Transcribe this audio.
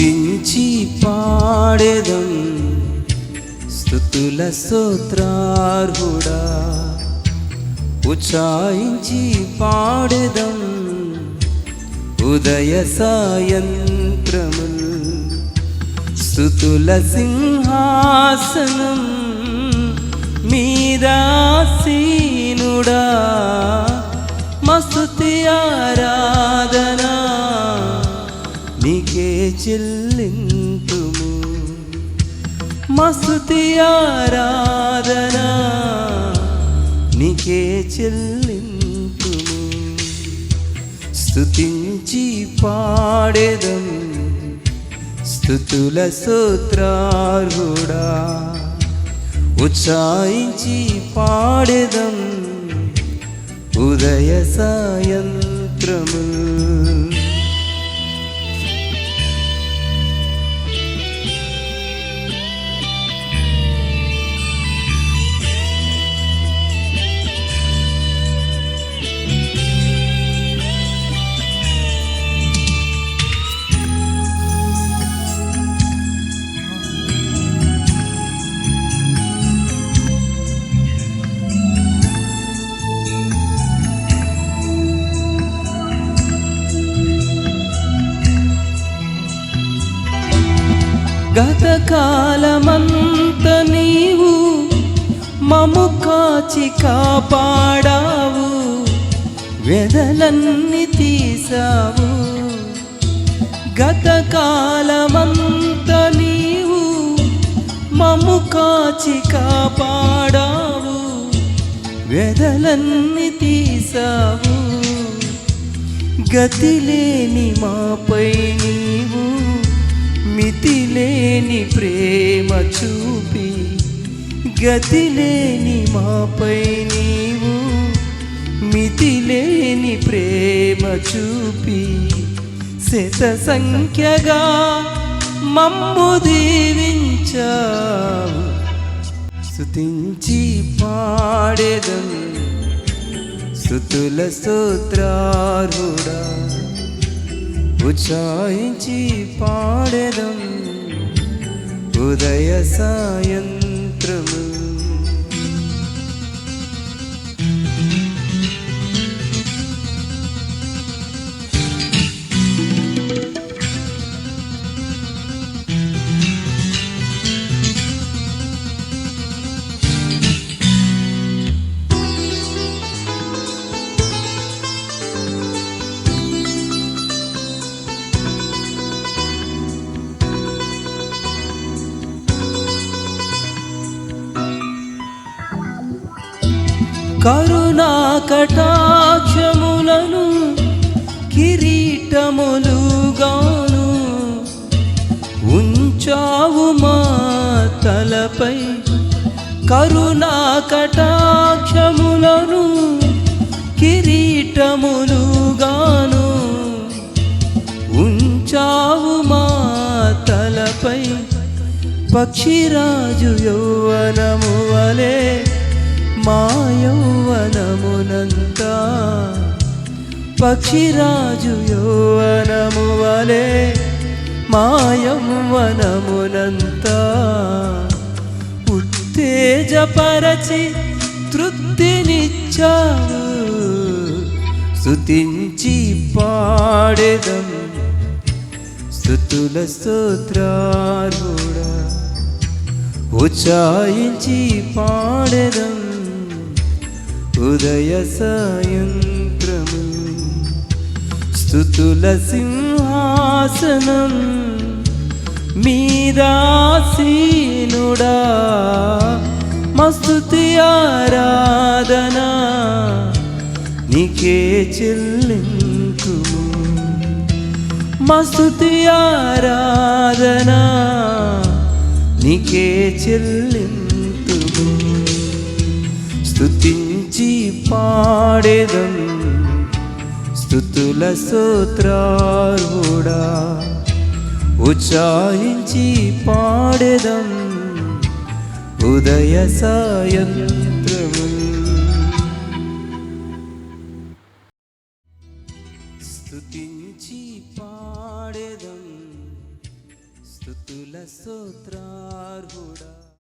స్తుతించి పాడెదం స్తుతుల స్తోత్రార్హుడా. ఉచాయించి పాడెదం ఉదయ సాయంత్రముల్. స్తుతుల సింహాసనం మీదాసీనుడా. మస్తుతి ఆరాధన నీకే చెల్లింతుము. మస్తుతి ఆరాధన నీకే చెల్లింతుము. స్తుతించి పాడెదం స్తుతుల స్తోత్రార్హుడా. ఉచాయించి పాడెదం ఉదయ సాయంత్రముల్. గతకాలమంత నీవు మము కాచి కాపాడావు. వ్యధలన్నీ తీసావు. గతకాలమంత నీవు మము కాచి కాపాడావు. వ్యధలన్నీ తీసావు. గతిలేని మాపై నీవు మితిలేని ప్రేమ చూపి. గతిలేని మాపై నీవు మితిలేని ప్రేమ చూపి. శత సంఖ్యగా మమ్ము దీవించావు. స్తుతించి పాడెదం స్తుతుల స్తోత్రార్హుడా. ఉచాయించి పాడెదం ఉదయ సాయంత్రము. కరుణా కటాక్షములను కిరీటములుగాను ఉంచావు మా తలపై. కరుణా కటాక్షములను కిరీటములుగాను ఉంచావు మా తలపై. పక్షిరాజు యౌవనము వలె మా యౌవనమునంతా. పక్షిరాజు యౌవనము వలె మా యౌవనమునంతా. ఉత్తేజపరచి తృప్తినిచ్చావు. స్తుతించి పాడెదం స్తుతుల స్తోత్రార్హుడా. ఉచాయించి పాడెదం ఉదయ సాయంత్రము. స్తుతుల సింహాసనం మీదాసీనుడా. మస్తుతి ఆరాధన నీకే చెల్లింతుము. మస్తుతి ఆరాధన నీకే చెల్లింతుము. స్తుతించి పాడెదం స్తుతుల స్తోత్రార్హుడా. ఉచాయించి పాడెదం ఉదయ సాయంత్రము. స్తుతించి పాడెదం స్తుతుల స్తోత్రార్హుడా.